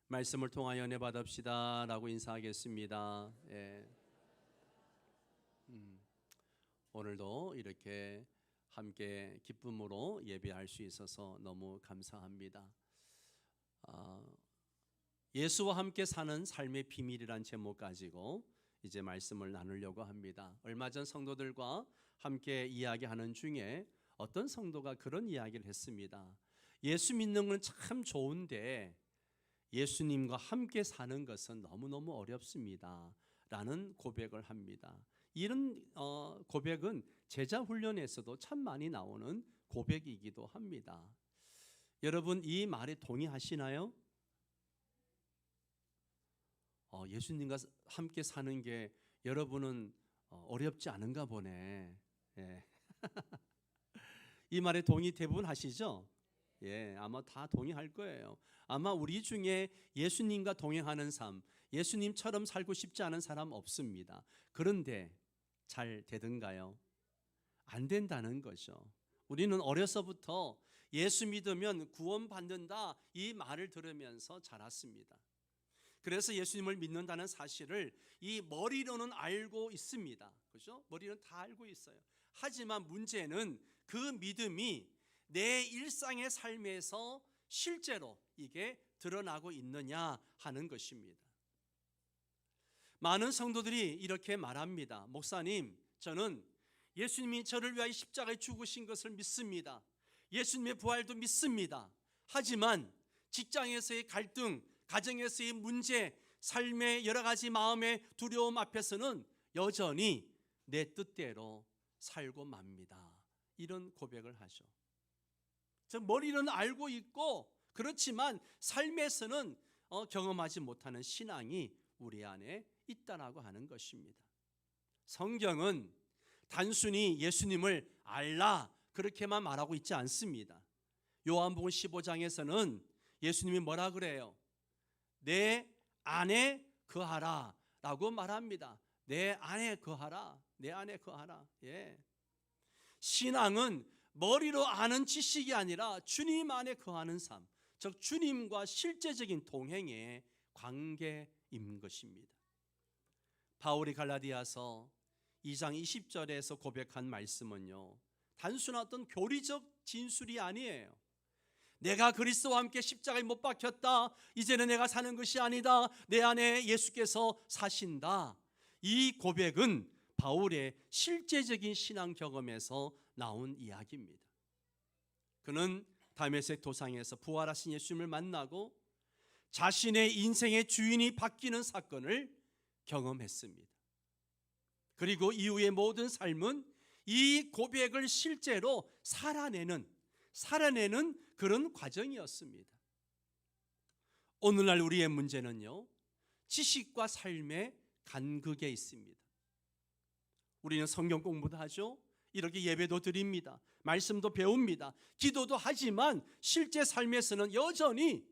말씀을 통하여 은혜 받읍시다 라고 인사하겠습니다. 예. 오늘도 이렇게 함께 기쁨으로 예배할 수 있어서 너무 감사합니다. 예수와 함께 사는 삶의 비밀이란 제목 가지고 이제 말씀을 나누려고 합니다. 얼마 전 성도들과 함께 이야기하는 중에 어떤 성도가 그런 이야기를 했습니다. 예수 믿는 건 참 좋은데 예수님과 함께 사는 것은 너무너무 어렵습니다 라는 고백을 합니다. 이런 고백은 제자 훈련에서도 참 많이 나오는 고백이기도 합니다. 여러분, 이 말에 동의하시나요? 예수님과 함께 사는 게 여러분은 어렵지 않은가 보네. 예. 이 말에 동의 대부분 하시죠? 예, 아마 다 동의할 거예요. 아마 우리 중에 예수님과 동행하는 삶, 예수님처럼 살고 싶지 않은 사람 없습니다. 그런데 잘 되던가요? 안 된다는 거죠. 우리는 어려서부터 예수 믿으면 구원받는다 이 말을 들으면서 자랐습니다. 그래서 예수님을 믿는다는 사실을 이 머리로는 알고 있습니다. 그렇죠? 머리는 다 알고 있어요. 하지만 문제는 그 믿음이 내 일상의 삶에서 실제로 이게 드러나고 있느냐 하는 것입니다. 많은 성도들이 이렇게 말합니다. 목사님, 저는 예수님이 저를 위하여 십자가에 죽으신 것을 믿습니다. 예수님의 부활도 믿습니다. 하지만 직장에서의 갈등, 가정에서의 문제, 삶의 여러 가지 마음의 두려움 앞에서는 여전히 내 뜻대로 살고 맙니다. 이런 고백을 하죠. 즉 머리는 알고 있고 그렇지만 삶에서는 경험하지 못하는 신앙이 우리 안에 있다라고 하는 것입니다. 성경은 단순히 예수님을 알라 그렇게만 말하고 있지 않습니다. 요한복음 15장에서는 예수님이 뭐라 그래요? 내 안에 거하라 라고 말합니다. 내 안에 거하라. 내 안에 거하라. 예. 신앙은 머리로 아는 지식이 아니라 주님 안에 거하는 삶, 즉 주님과 실제적인 동행의 관계인 것입니다. 바울이 갈라디아서 2장 20절에서 고백한 말씀은요, 단순한 어떤 교리적 진술이 아니에요. 내가 그리스도와 함께 십자가에 못 박혔다, 이제는 내가 사는 것이 아니다, 내 안에 예수께서 사신다. 이 고백은 바울의 실제적인 신앙 경험에서 나온 이야기입니다. 그는 다메섹 도상에서 부활하신 예수님을 만나고 자신의 인생의 주인이 바뀌는 사건을 경험했습니다. 그리고 이후의 모든 삶은 이 고백을 실제로 살아내는 그런 과정이었습니다. 오늘날 우리의 문제는요, 지식과 삶의 간극에 있습니다. 우리는 성경 공부도 하죠. 이렇게 예배도 드립니다. 말씀도 배웁니다. 기도도 하지만 실제 삶에서는 여전히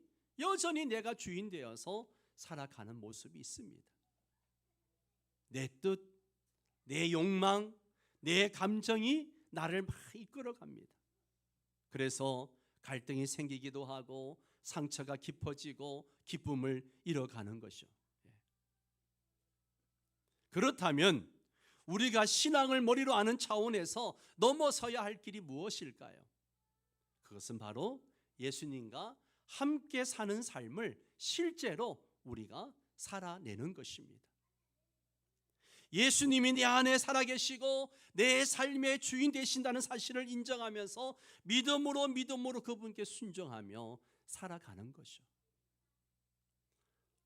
내가 주인 되어서 살아가는 모습이 있습니다. 내 뜻, 내 욕망, 내 감정이 나를 막 이끌어갑니다. 그래서 갈등이 생기기도 하고 상처가 깊어지고 기쁨을 잃어가는 것이죠. 그렇다면 우리가 신앙을 머리로 아는 차원에서 넘어서야 할 길이 무엇일까요? 그것은 바로 예수님과 함께 사는 삶을 실제로 우리가 살아내는 것입니다. 예수님이 내 안에 살아계시고 내 삶의 주인 되신다는 사실을 인정하면서 믿음으로 그분께 순종하며 살아가는 것이죠.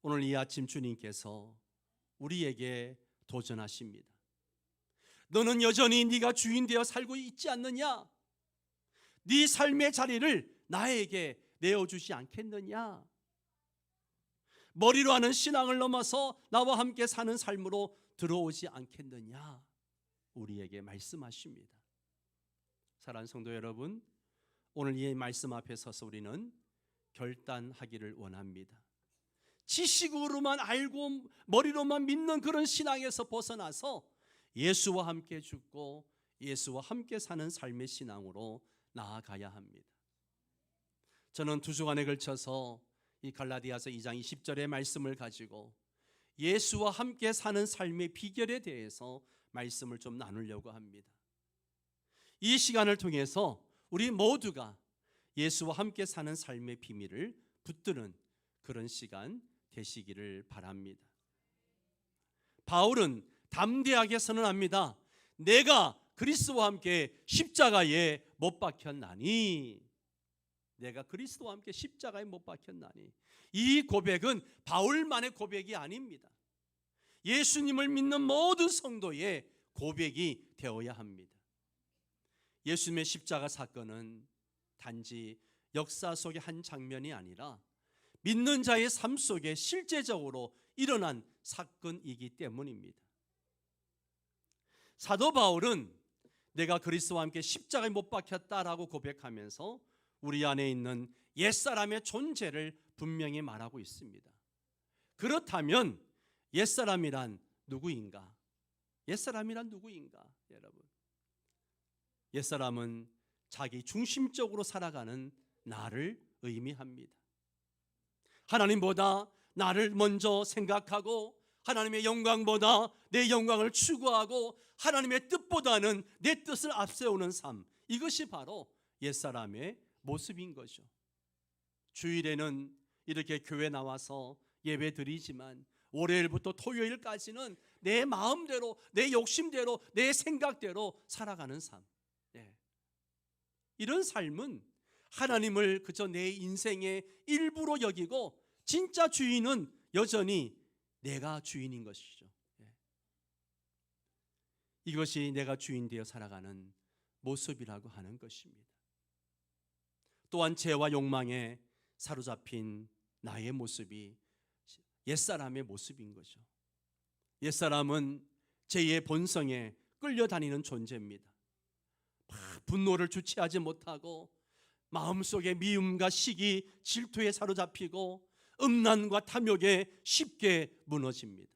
오늘 이 아침 주님께서 우리에게 도전하십니다. 너는 여전히 네가 주인 되어 살고 있지 않느냐? 네 삶의 자리를 나에게 내어주지 않겠느냐? 머리로 하는 신앙을 넘어서 나와 함께 사는 삶으로 들어오지 않겠느냐? 우리에게 말씀하십니다. 사랑하는 성도 여러분, 오늘 이 말씀 앞에 서서 우리는 결단하기를 원합니다. 지식으로만 알고 머리로만 믿는 그런 신앙에서 벗어나서 예수와 함께 죽고 예수와 함께 사는 삶의 신앙으로 나아가야 합니다. 저는 2주간에 걸쳐서 이 갈라디아서 2장 20절의 말씀을 가지고 예수와 함께 사는 삶의 비결에 대해서 말씀을 좀 나누려고 합니다. 이 시간을 통해서 우리 모두가 예수와 함께 사는 삶의 비밀을 붙드는 그런 시간 되시기를 바랍니다. 바울은 담대하게 선언합니다. 내가 그리스도와 함께 십자가에 못 박혔나니. 내가 그리스도와 함께 십자가에 못 박혔나니. 이 고백은 바울만의 고백이 아닙니다. 예수님을 믿는 모든 성도의 고백이 되어야 합니다. 예수님의 십자가 사건은 단지 역사 속의 한 장면이 아니라 믿는 자의 삶 속에 실제적으로 일어난 사건이기 때문입니다. 사도 바울은 내가 그리스도와 함께 십자가에 못 박혔다라고 고백하면서 우리 안에 있는 옛사람의 존재를 분명히 말하고 있습니다. 그렇다면 옛사람이란 누구인가? 옛사람이란 누구인가? 여러분, 옛사람은 자기 중심적으로 살아가는 나를 의미합니다. 하나님보다 나를 먼저 생각하고 하나님의 영광보다 내 영광을 추구하고 하나님의 뜻보다는 내 뜻을 앞세우는 삶, 이것이 바로 옛사람의 모습인 거죠. 주일에는 이렇게 교회 나와서 예배 드리지만 월요일부터 토요일까지는 내 마음대로, 내 욕심대로, 내 생각대로 살아가는 삶. 이런 삶은 하나님을 그저 내 인생의 일부로 여기고 진짜 주인은 여전히 내가 주인인 것이죠. 이것이 내가 주인 되어 살아가는 모습이라고 하는 것입니다. 또한 죄와 욕망에 사로잡힌 나의 모습이 옛사람의 모습인 거죠. 옛사람은 죄의 본성에 끌려다니는 존재입니다. 분노를 주체하지 못하고 마음속에 미움과 시기, 질투에 사로잡히고 음란과 탐욕에 쉽게 무너집니다.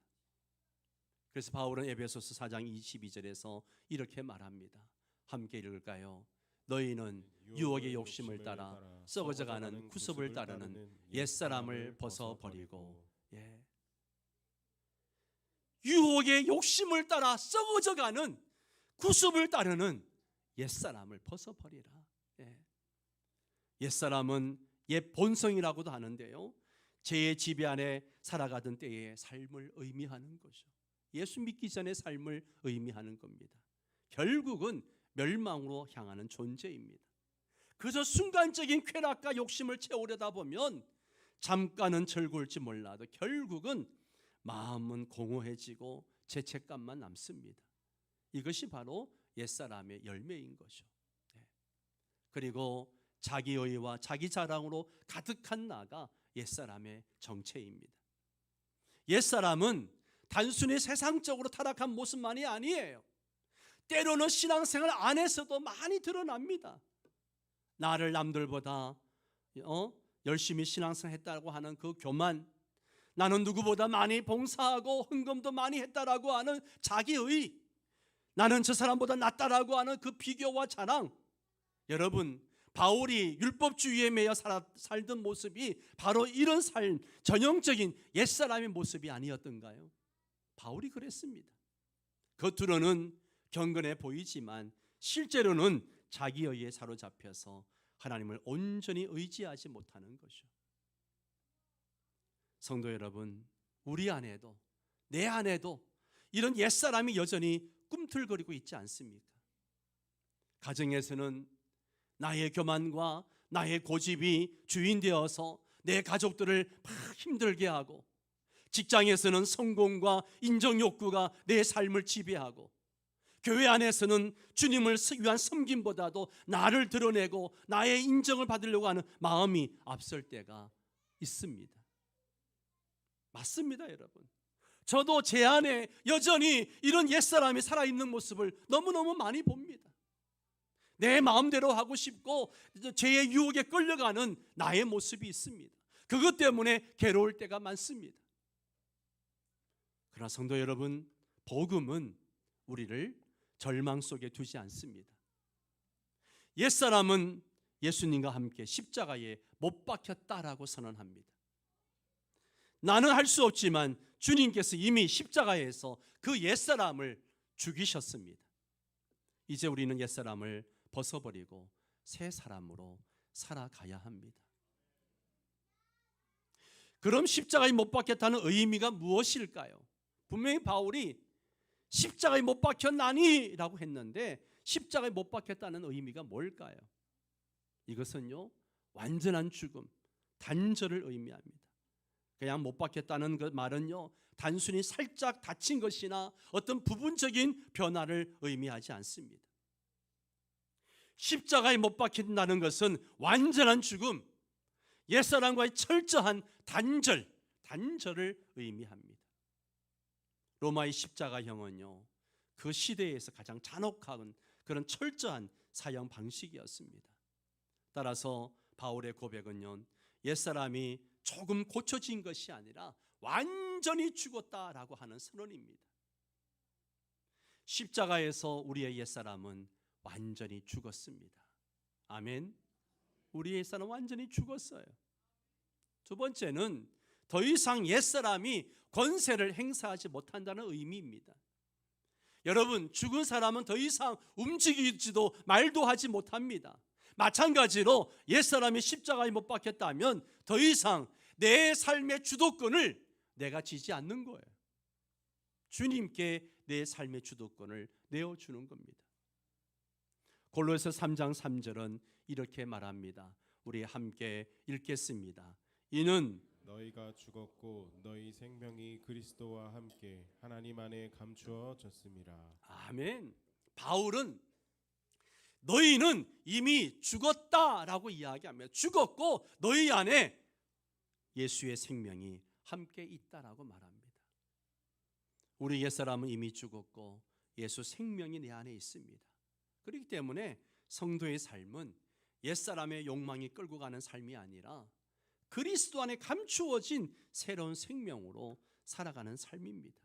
그래서 바울은 에베소서 4장 22절에서 이렇게 말합니다. 함께 읽을까요? 너희는 유혹의 욕심을 따라 썩어져가는 구습을 따르는 옛사람을 벗어버리고. 유혹의 욕심을 따라 썩어져가는 구습을 따르는 옛사람을 벗어버리라. 옛사람은 옛 본성이라고도 하는데요, 죄의 지배 안에 살아가던 때의 삶을 의미하는 거죠. 예수 믿기 전의 삶을 의미하는 겁니다. 결국은 멸망으로 향하는 존재입니다. 그저 순간적인 쾌락과 욕심을 채우려다 보면 잠깐은 즐거울지 몰라도 결국은 마음은 공허해지고 죄책감만 남습니다. 이것이 바로 옛사람의 열매인 거죠. 그리고 자기의와 자기 자랑으로 가득한 나가 옛사람의 정체입니다. 옛사람은 단순히 세상적으로 타락한 모습만이 아니에요. 때로는 신앙생활 안에서도 많이 드러납니다. 나를 남들보다 열심히 신앙생활 했다고 하는 그 교만, 나는 누구보다 많이 봉사하고 헌금도 많이 했다라고 하는 자기의, 나는 저 사람보다 낫다라고 하는 그 비교와 자랑. 여러분, 바울이 율법주의에 매여 살던 모습이 바로 이런 삶, 전형적인 옛사람의 모습이 아니었던가요? 바울이 그랬습니다. 겉으로는 경건해 보이지만 실제로는 자기의에 사로잡혀서 하나님을 온전히 의지하지 못하는 것이죠. 성도 여러분, 우리 안에도, 내 안에도 이런 옛사람이 여전히 꿈틀거리고 있지 않습니까? 가정에서는 나의 교만과 나의 고집이 주인 되어서 내 가족들을 막 힘들게 하고, 직장에서는 성공과 인정 욕구가 내 삶을 지배하고, 교회 안에서는 주님을 위한 섬김보다도 나를 드러내고 나의 인정을 받으려고 하는 마음이 앞설 때가 있습니다. 맞습니다, 여러분. 저도 제 안에 여전히 이런 옛사람이 살아있는 모습을 너무너무 많이 봅니다. 내 마음대로 하고 싶고 죄의 유혹에 끌려가는 나의 모습이 있습니다. 그것 때문에 괴로울 때가 많습니다. 그러나 성도 여러분, 복음은 우리를 절망 속에 두지 않습니다. 옛사람은 예수님과 함께 십자가에 못 박혔다라고 선언합니다. 나는 할 수 없지만 주님께서 이미 십자가에서 그 옛사람을 죽이셨습니다. 이제 우리는 옛사람을 벗어버리고 새 사람으로 살아가야 합니다. 그럼 십자가에 못 박혔다는 의미가 무엇일까요? 분명히 바울이 십자가에 못 박혔나니 라고 했는데 십자가에 못 박혔다는 의미가 뭘까요? 이것은요, 완전한 죽음, 단절을 의미합니다. 그냥 못 박혔다는 그 말은요, 단순히 살짝 다친 것이나 어떤 부분적인 변화를 의미하지 않습니다. 십자가에 못 박힌다는 것은 완전한 죽음, 옛사람과의 철저한 단절을 의미합니다. 로마의 십자가형은요, 그 시대에서 가장 잔혹한 그런 철저한 사형 방식이었습니다. 따라서 바울의 고백은요, 옛사람이 조금 고쳐진 것이 아니라 완전히 죽었다라고 하는 선언입니다. 십자가에서 우리의 옛사람은 완전히 죽었습니다. 아멘. 우리의 옛사람은 완전히 죽었어요. 두 번째는 더 이상 옛사람이 권세를 행사하지 못한다는 의미입니다. 여러분, 죽은 사람은 더 이상 움직이지도 말도 하지 못합니다. 마찬가지로 옛사람이 십자가에 못 박혔다면 더 이상 내 삶의 주도권을 내가 지지 않는 거예요. 주님께 내 삶의 주도권을 내어주는 겁니다. 골로새 3장 3절은 이렇게 말합니다. 우리 함께 읽겠습니다. 이는 너희가 죽었고 너희 생명이 그리스도와 함께 하나님 안에 감추어졌음이라. 아멘. 바울은 너희는 이미 죽었다라고 이야기합니다. 죽었고 너희 안에 예수의 생명이 함께 있다라고 말합니다. 우리 옛사람은 이미 죽었고 예수 생명이 내 안에 있습니다. 그렇기 때문에 성도의 삶은 옛사람의 욕망이 끌고 가는 삶이 아니라 그리스도 안에 감추어진 새로운 생명으로 살아가는 삶입니다.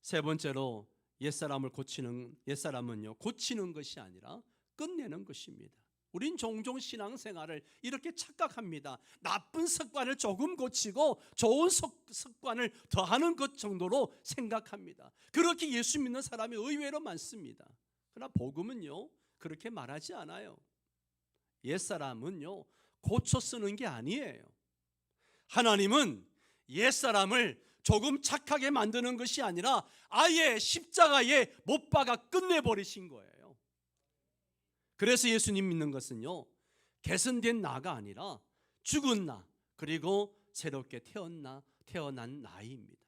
세 번째로 옛사람은요, 고치는 것이 아니라 끝내는 것입니다. 우린 종종 신앙생활을 이렇게 착각합니다. 나쁜 습관을 조금 고치고 좋은 습관을 더하는 것 정도로 생각합니다. 그렇게 예수 믿는 사람이 의외로 많습니다. 그러나 복음은요, 그렇게 말하지 않아요. 옛사람은요, 고쳐 쓰는 게 아니에요. 하나님은 옛사람을 조금 착하게 만드는 것이 아니라 아예 십자가에 못 박아 끝내버리신 거예요. 그래서 예수님 믿는 것은요, 개선된 나가 아니라 죽은 나, 그리고 새롭게 태어난 나입니다.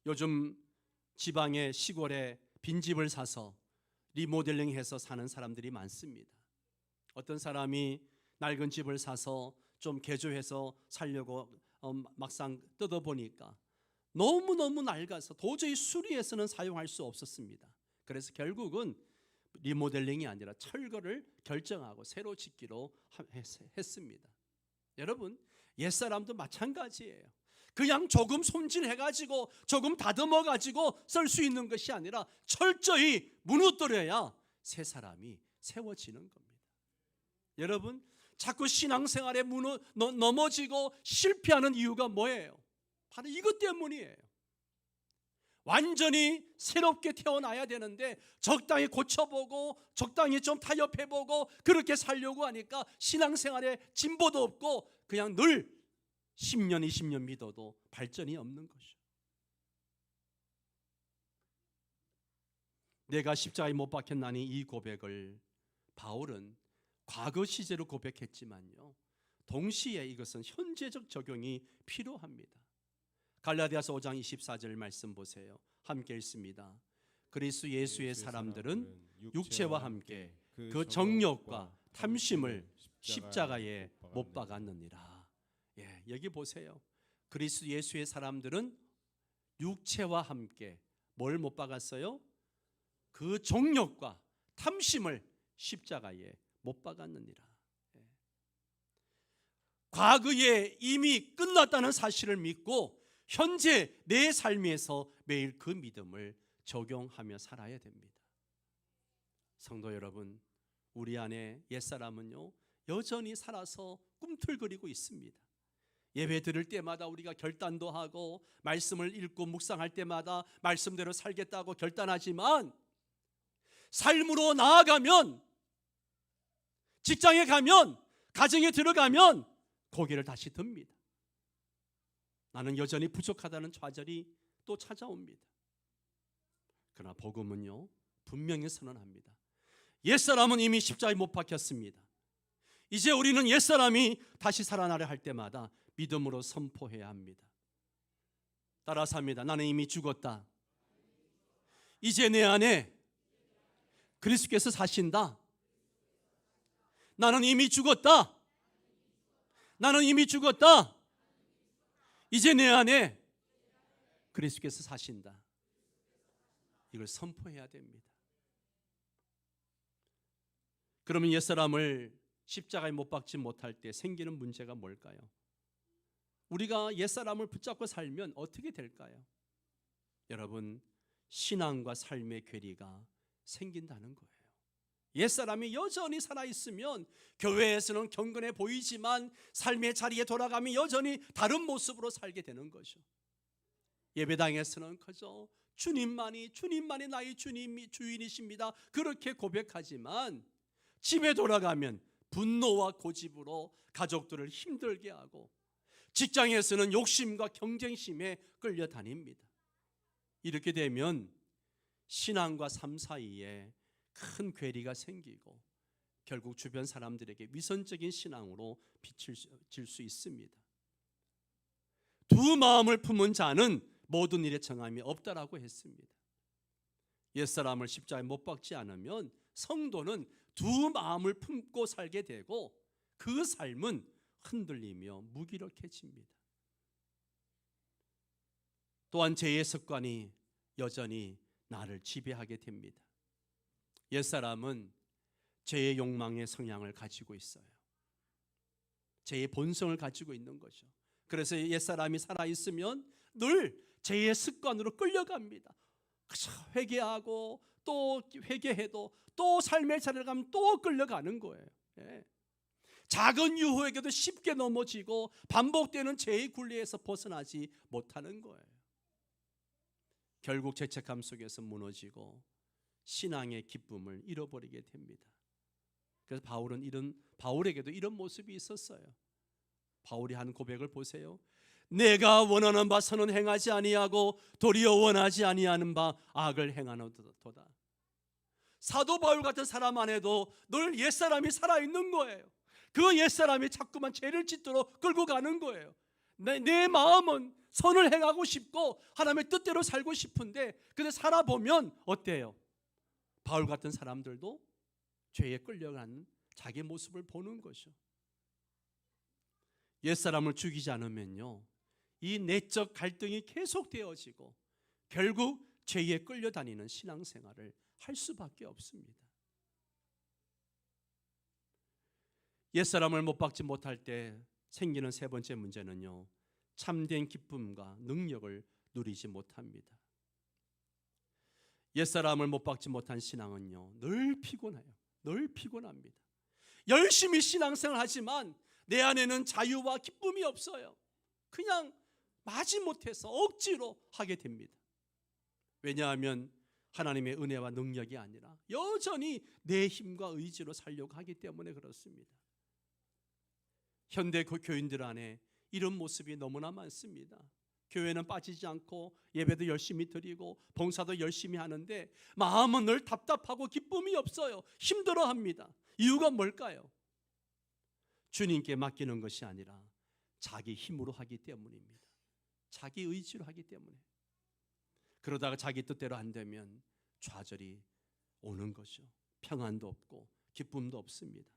요즘 지방의 시골에 빈집을 사서 리모델링해서 사는 사람들이 많습니다. 어떤 사람이 낡은 집을 사서 좀 개조해서 살려고 막상 뜯어보니까 너무너무 낡아서 도저히 수리해서는 사용할 수 없었습니다. 그래서 결국은 리모델링이 아니라 철거를 결정하고 새로 짓기로 했습니다. 여러분, 옛사람도 마찬가지예요. 그냥 조금 손질해가지고 조금 다듬어가지고 쓸 수 있는 것이 아니라 철저히 무너뜨려야 새 사람이 세워지는 겁니다. 여러분, 자꾸 신앙생활에 넘어지고 실패하는 이유가 뭐예요? 바로 이것 때문이에요. 완전히 새롭게 태어나야 되는데 적당히 고쳐보고 적당히 좀 타협해보고 그렇게 살려고 하니까 신앙생활에 진보도 없고 그냥 늘 10년 20년 믿어도 발전이 없는 것이죠. 내가 십자가에 못 박혔나니 이 고백을 바울은 과거 시제로 고백했지만요, 동시에 이것은 현재적 적용이 필요합니다. 갈라디아서 5장 24절 말씀 보세요. 함께 읽습니다. 그리스도 예수의 사람들은 육체와 함께 그 정욕과 탐심을 십자가에 못 박았느니라. 예, 여기 보세요. 그리스도 예수의 사람들은 육체와 함께 뭘 못 박았어요? 그 정욕과 탐심을 십자가에 못 박았느니라. 과거에 이미 끝났다는 사실을 믿고 현재 내 삶에서 매일 그 믿음을 적용하며 살아야 됩니다. 성도 여러분, 우리 안에 옛사람은요, 여전히 살아서 꿈틀거리고 있습니다. 예배 드릴 때마다 우리가 결단도 하고 말씀을 읽고 묵상할 때마다 말씀대로 살겠다고 결단하지만 삶으로 나아가면, 직장에 가면, 가정에 들어가면 고개를 다시 듭니다. 나는 여전히 부족하다는 좌절이 또 찾아옵니다. 그러나 복음은요, 분명히 선언합니다. 옛사람은 이미 십자가에 못 박혔습니다. 이제 우리는 옛사람이 다시 살아나려 할 때마다 믿음으로 선포해야 합니다. 따라서 합니다. 나는 이미 죽었다. 이제 내 안에 그리스도께서 사신다. 나는 이미 죽었다. 나는 이미 죽었다. 이제 내 안에 그리스도께서 사신다. 이걸 선포해야 됩니다. 그러면 옛사람을 십자가에 못 박지 못할 때 생기는 문제가 뭘까요? 우리가 옛사람을 붙잡고 살면 어떻게 될까요? 여러분, 신앙과 삶의 괴리가 생긴다는 거예요. 옛사람이 여전히 살아있으면 교회에서는 경건해 보이지만 삶의 자리에 돌아가면 여전히 다른 모습으로 살게 되는 거죠. 예배당에서는 그저 주님만이 나의 주인이십니다 그렇게 고백하지만 집에 돌아가면 분노와 고집으로 가족들을 힘들게 하고 직장에서는 욕심과 경쟁심에 끌려다닙니다. 이렇게 되면 신앙과 삶 사이에 큰 괴리가 생기고 결국 주변 사람들에게 위선적인 신앙으로 비칠 수 있습니다. 두 마음을 품은 자는 모든 일에 정함이 없다라고 했습니다. 옛사람을 십자가에 못 박지 않으면 성도는 두 마음을 품고 살게 되고 그 삶은 흔들리며 무기력해집니다. 또한 죄의 습관이 여전히 나를 지배하게 됩니다. 옛사람은 죄의 욕망의 성향을 가지고 있어요. 죄의 본성을 가지고 있는 거죠. 그래서 옛사람이 살아있으면 늘 죄의 습관으로 끌려갑니다. 회개하고 또 회개해도 또 삶의 자리를 가면 또 끌려가는 거예요. 예. 작은 유혹에도 쉽게 넘어지고 반복되는 죄의 굴레에서 벗어나지 못하는 거예요. 결국 죄책감 속에서 무너지고 신앙의 기쁨을 잃어버리게 됩니다. 그래서 바울에게도 이런 모습이 있었어요. 바울이 한 고백을 보세요. 내가 원하는 바 선은 행하지 아니하고 도리어 원하지 아니하는 바 악을 행하노도다. 사도 바울 같은 사람 안에도 늘 옛사람이 살아있는 거예요. 그 옛사람이 자꾸만 죄를 짓도록 끌고 가는 거예요. 내 마음은 선을 행하고 싶고 하나님의 뜻대로 살고 싶은데 근데 살아보면 어때요? 바울 같은 사람들도 죄에 끌려가는 자기 모습을 보는 거죠. 옛사람을 죽이지 않으면요, 이 내적 갈등이 계속되어지고 결국 죄에 끌려다니는 신앙생활을 할 수밖에 없습니다. 옛사람을 못 박지 못할 때 생기는 세 번째 문제는요, 참된 기쁨과 능력을 누리지 못합니다. 옛사람을 못 박지 못한 신앙은요, 늘 피곤해요. 늘 피곤합니다. 열심히 신앙생활 하지만 내 안에는 자유와 기쁨이 없어요. 그냥 마지못해서 억지로 하게 됩니다. 왜냐하면 하나님의 은혜와 능력이 아니라 여전히 내 힘과 의지로 살려고 하기 때문에 그렇습니다. 현대 교인들 안에 이런 모습이 너무나 많습니다. 교회는 빠지지 않고 예배도 열심히 드리고 봉사도 열심히 하는데 마음은 늘 답답하고 기쁨이 없어요. 힘들어합니다. 이유가 뭘까요? 주님께 맡기는 것이 아니라 자기 힘으로 하기 때문입니다. 자기 의지로 하기 때문에. 그러다가 자기 뜻대로 안 되면 좌절이 오는 거죠. 평안도 없고 기쁨도 없습니다.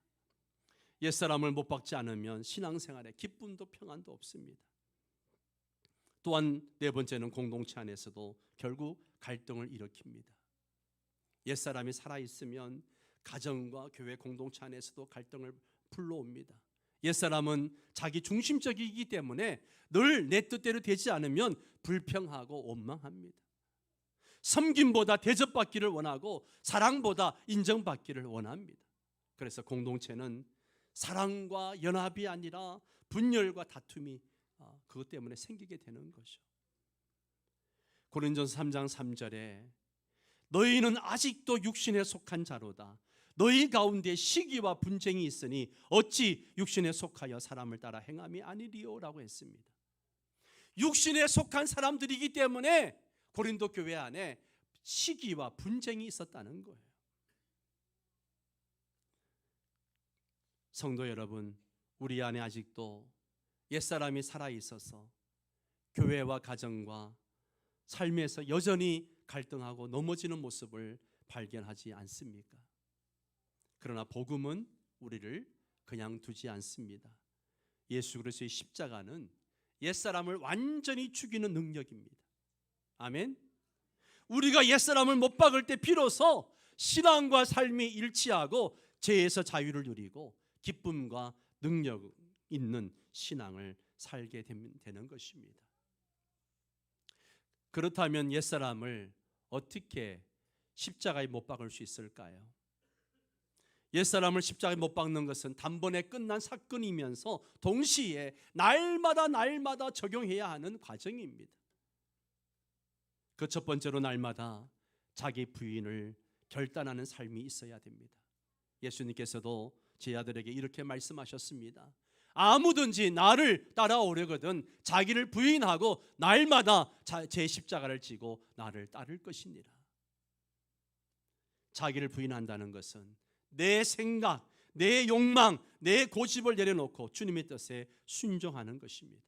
옛사람을 못 박지 않으면 신앙생활에 기쁨도 평안도 없습니다. 또한 네 번째는 공동체 안에서도 결국 갈등을 일으킵니다. 옛사람이 살아있으면 가정과 교회 공동체 안에서도 갈등을 불러옵니다. 옛사람은 자기 중심적이기 때문에 늘 내 뜻대로 되지 않으면 불평하고 원망합니다. 섬김보다 대접받기를 원하고 사랑보다 인정받기를 원합니다. 그래서 공동체는 사랑과 연합이 아니라 분열과 다툼이 그것 때문에 생기게 되는 거죠. 고린도전서 3장 3절에 너희는 아직도 육신에 속한 자로다. 너희 가운데 시기와 분쟁이 있으니 어찌 육신에 속하여 사람을 따라 행함이 아니리요라고 했습니다. 육신에 속한 사람들이기 때문에 고린도 교회 안에 시기와 분쟁이 있었다는 거예요. 성도 여러분, 우리 안에 아직도 옛사람이 살아 있어서 교회와 가정과 삶에서 여전히 갈등하고 넘어지는 모습을 발견하지 않습니까? 그러나 복음은 우리를 그냥 두지 않습니다. 예수 그리스도의 십자가는 옛사람을 완전히 죽이는 능력입니다. 아멘. 우리가 옛사람을 못 박을 때 비로소 신앙과 삶이 일치하고 죄에서 자유를 누리고 기쁨과 능력 있는 신앙을 살게 되는 것입니다. 그렇다면 옛사람을 어떻게 십자가에 못 박을 수 있을까요? 옛사람을 십자가에 못 박는 것은 단번에 끝난 사건이면서 동시에 날마다 적용해야 하는 과정입니다. 그 첫 번째로 날마다 자기 부인을 결단하는 삶이 있어야 됩니다. 예수님께서도 제 아들에게 이렇게 말씀하셨습니다. 아무든지 나를 따라오려거든 자기를 부인하고 날마다 제 십자가를 지고 나를 따를 것이니라. 자기를 부인한다는 것은 내 생각, 내 욕망, 내 고집을 내려놓고 주님의 뜻에 순종하는 것입니다.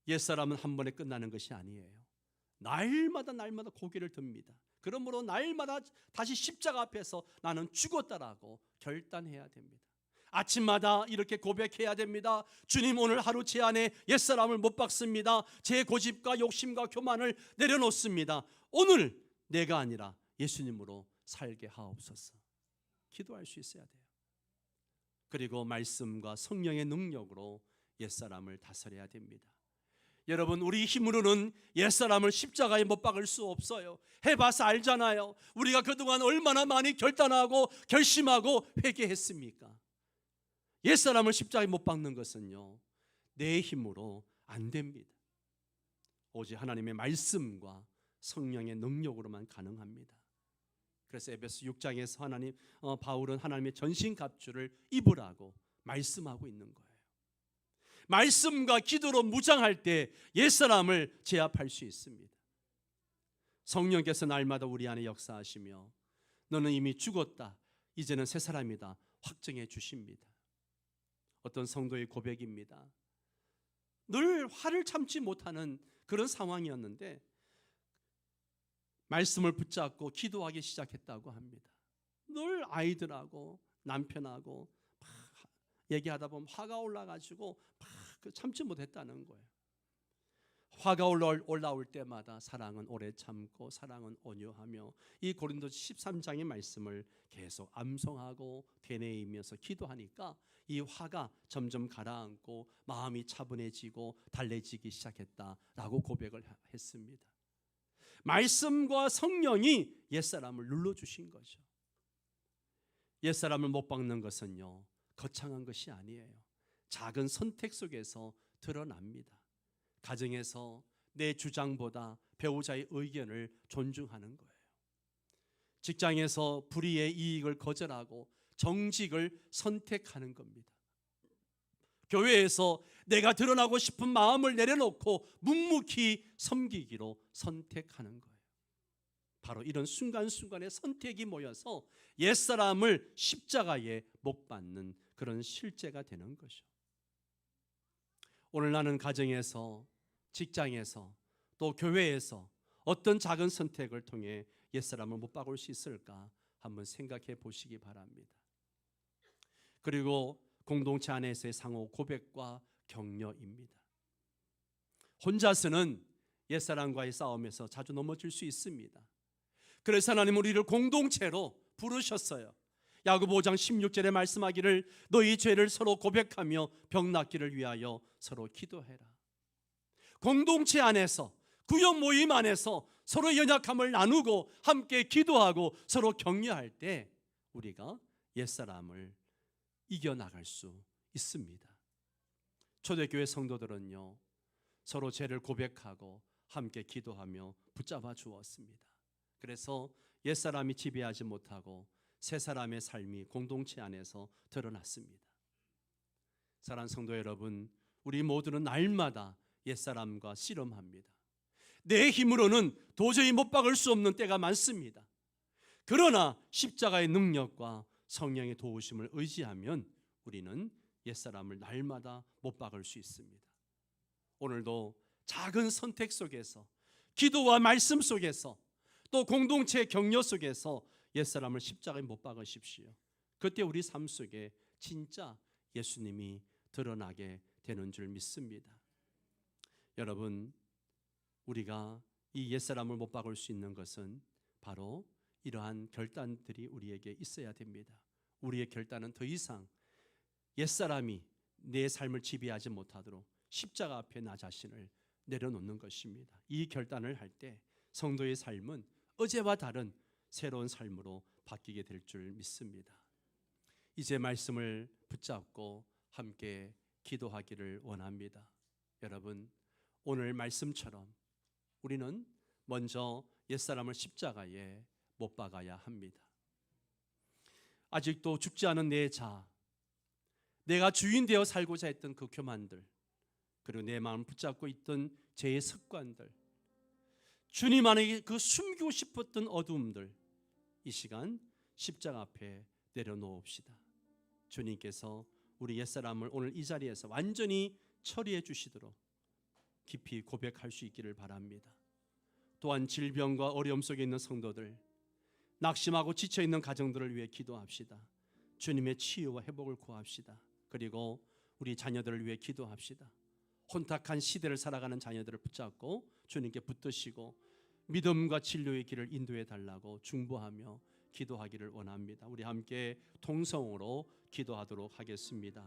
옛사람은 한 번에 끝나는 것이 아니에요. 날마다 고개를 듭니다. 그러므로 날마다 다시 십자가 앞에서 나는 죽었다라고 결단해야 됩니다. 아침마다 이렇게 고백해야 됩니다. 주님, 오늘 하루 제 안에 옛사람을 못 박습니다. 제 고집과 욕심과 교만을 내려놓습니다. 오늘 내가 아니라 예수님으로 살게 하옵소서. 기도할 수 있어야 돼요. 그리고 말씀과 성령의 능력으로 옛사람을 다스려야 됩니다. 여러분, 우리 힘으로는 옛사람을 십자가에 못 박을 수 없어요. 해봐서 알잖아요. 우리가 그동안 얼마나 많이 결단하고 결심하고 회개했습니까? 옛사람을 십자가에 못 박는 것은요, 내 힘으로 안 됩니다. 오직 하나님의 말씀과 성령의 능력으로만 가능합니다. 그래서 에베소 6장에서 바울은 하나님의 전신갑주를 입으라고 말씀하고 있는 거예요. 말씀과 기도로 무장할 때 옛사람을 제압할 수 있습니다. 성령께서 날마다 우리 안에 역사하시며 너는 이미 죽었다, 이제는 새 사람이다 확정해 주십니다. 어떤 성도의 고백입니다. 늘 화를 참지 못하는 그런 상황이었는데 말씀을 붙잡고 기도하기 시작했다고 합니다. 늘 아이들하고 남편하고 막 얘기하다 보면 화가 올라가지고 막 참지 못했다는 거예요. 화가 올라올 때마다 사랑은 오래 참고 사랑은 온유하며, 이 고린도서 13장의 말씀을 계속 암송하고 되뇌이면서 기도하니까 이 화가 점점 가라앉고 마음이 차분해지고 달래지기 시작했다라고 고백을 했습니다. 말씀과 성령이 옛사람을 눌러주신 거죠. 옛사람을 못 박는 것은요, 거창한 것이 아니에요. 작은 선택 속에서 드러납니다. 가정에서 내 주장보다 배우자의 의견을 존중하는 거예요. 직장에서 불의의 이익을 거절하고 정직을 선택하는 겁니다. 교회에서 내가 드러나고 싶은 마음을 내려놓고 묵묵히 섬기기로 선택하는 거예요. 바로 이런 순간순간의 선택이 모여서 옛사람을 십자가에 못 박는 그런 실제가 되는 거죠. 오늘 나는 가정에서, 직장에서, 또 교회에서 어떤 작은 선택을 통해 옛사람을 못 박을 수 있을까 한번 생각해 보시기 바랍니다. 그리고 공동체 안에서의 상호 고백과 격려입니다. 혼자서는 옛사람과의 싸움에서 자주 넘어질 수 있습니다. 그래서 하나님 우리를 공동체로 부르셨어요. 야고보 5장 16절에 말씀하기를 너희 죄를 서로 고백하며 병 낫기를 위하여 서로 기도해라. 공동체 안에서, 구역 모임 안에서 서로 연약함을 나누고 함께 기도하고 서로 격려할 때 우리가 옛사람을 이겨나갈 수 있습니다. 초대교회 성도들은요, 서로 죄를 고백하고 함께 기도하며 붙잡아 주었습니다. 그래서 옛사람이 지배하지 못하고 새 사람의 삶이 공동체 안에서 드러났습니다. 사랑하는 성도 여러분, 우리 모두는 날마다 옛사람과 씨름합니다. 내 힘으로는 도저히 못 박을 수 없는 때가 많습니다. 그러나 십자가의 능력과 성령의 도우심을 의지하면 우리는 옛사람을 날마다 못 박을 수 있습니다. 오늘도 작은 선택 속에서, 기도와 말씀 속에서, 또 공동체의 격려 속에서 옛사람을 십자가에 못 박으십시오. 그때 우리 삶 속에 진짜 예수님이 드러나게 되는 줄 믿습니다. 여러분, 우리가 이 옛사람을 못 박을 수 있는 것은 바로 이러한 결단들이 우리에게 있어야 됩니다. 우리의 결단은 더 이상 옛사람이 내 삶을 지배하지 못하도록 십자가 앞에 나 자신을 내려놓는 것입니다. 이 결단을 할 때 성도의 삶은 어제와 다른 새로운 삶으로 바뀌게 될 줄 믿습니다. 이제 말씀을 붙잡고 함께 기도하기를 원합니다. 여러분, 오늘 말씀처럼 우리는 먼저 옛사람을 십자가에 못 박아야 합니다. 아직도 죽지 않은 내 자, 내가 주인 되어 살고자 했던 그 교만들, 그리고 내 마음을 붙잡고 있던 죄의 습관들, 주님 안에 그 숨기고 싶었던 어두움들, 이 시간 십자가 앞에 내려놓읍시다. 주님께서 우리 옛사람을 오늘 이 자리에서 완전히 처리해 주시도록 깊이 고백할 수 있기를 바랍니다. 또한 질병과 어려움 속에 있는 성도들, 낙심하고 지쳐있는 가정들을 위해 기도합시다. 주님의 치유와 회복을 구합시다. 그리고 우리 자녀들을 위해 기도합시다. 혼탁한 시대를 살아가는 자녀들을 붙잡고 주님께 붙드시고 믿음과 진료의 길을 인도해 달라고 중보하며 기도하기를 원합니다. 우리 함께 통성으로 기도하도록 하겠습니다.